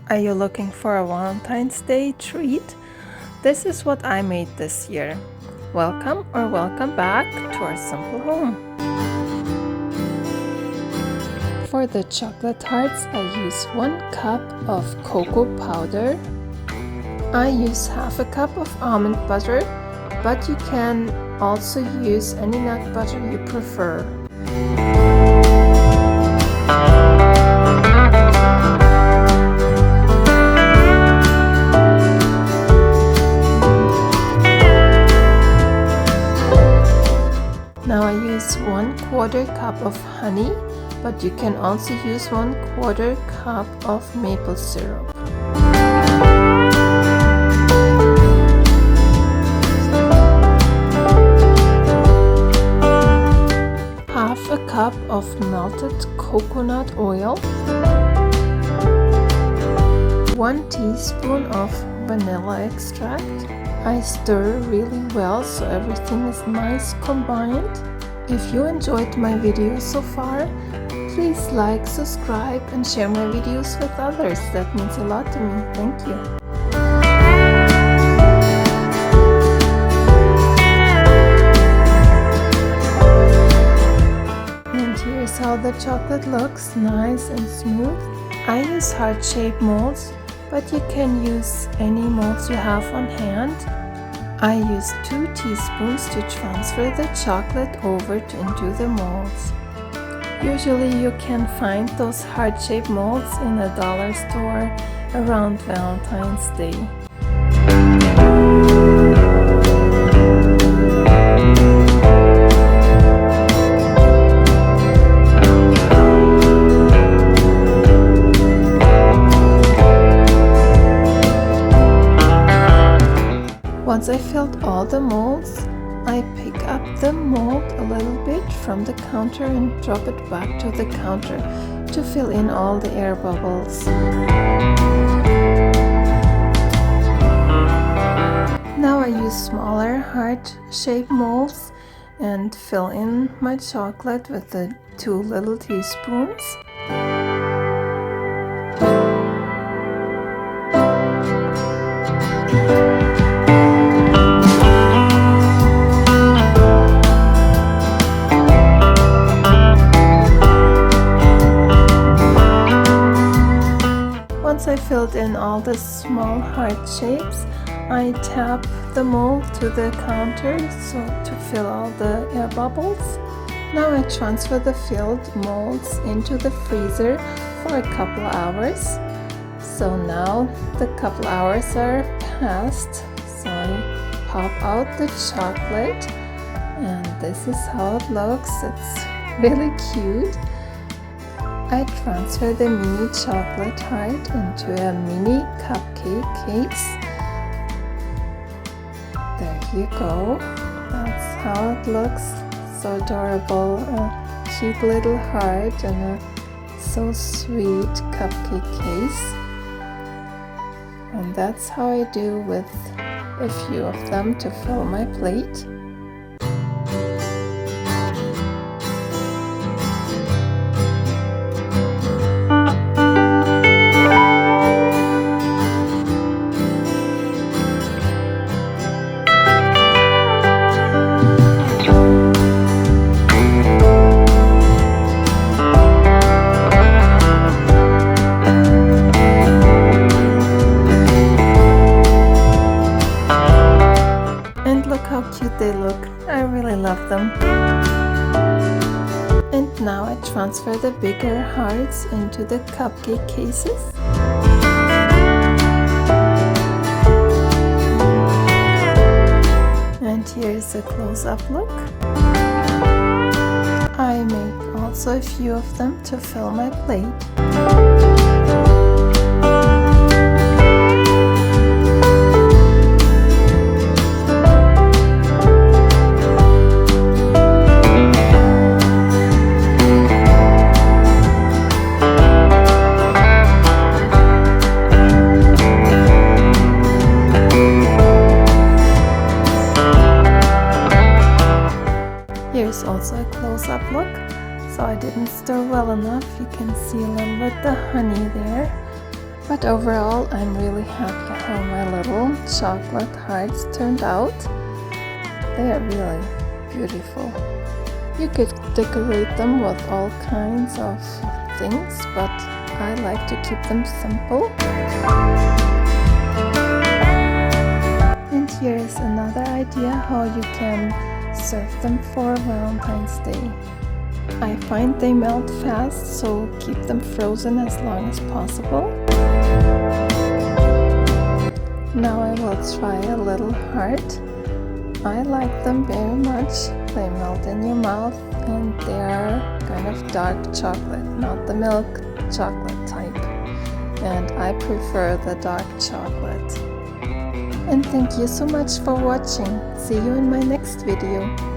Are you looking for a Valentine's Day treat? This is what I made this year. Welcome or welcome back to our simple home. For the chocolate hearts, I use 1 cup of cocoa powder. I use half a cup of almond butter, but you can also use any nut butter you prefer. Now I use 1/4 cup of honey, but you can also use 1/4 cup of maple syrup. Half a cup of melted coconut oil. 1 teaspoon of vanilla extract. I stir really well so everything is nice combined. If you enjoyed my video so far, please like, subscribe and share my videos with others. That means a lot to me. Thank you. And here's how the chocolate looks, nice and smooth. I use heart-shaped molds, but you can use any molds you have on hand. I use 2 teaspoons to transfer the chocolate over into the molds. Usually you can find those heart-shaped molds in a dollar store around Valentine's Day. Once I filled all the molds, I pick up the mold a little bit from the counter and drop it back to the counter to fill in all the air bubbles. Now I use smaller heart-shaped molds and fill in my chocolate with the 2 little teaspoons. Once I filled in all the small heart shapes, I tap the mold to the counter to fill all the air bubbles. Now I transfer the filled molds into the freezer for a couple hours. So now the couple hours are passed, so I pop out the chocolate and this is how it looks. It's really cute. I transfer the mini chocolate heart into a mini cupcake case. There you go. That's how it looks. So adorable. A cute little heart and a so sweet cupcake case. And that's how I do with a few of them to fill my plate. How cute they look. I really love them. And now I transfer the bigger hearts into the cupcake cases. And here's a close-up look. I make also a few of them to fill my plate. Here's also a close-up look. So I didn't stir well enough. You can see a little bit the honey there. But overall, I'm really happy how my little chocolate hearts turned out. They are really beautiful. You could decorate them with all kinds of things, but I like to keep them simple. And here is another idea how you can serve them for Valentine's Day. I find they melt fast, so keep them frozen as long as possible. Now I will try a little heart. I like them very much. They melt in your mouth and they are kind of dark chocolate, not the milk chocolate type. And I prefer the dark chocolate. And thank you so much for watching. See you in my next video.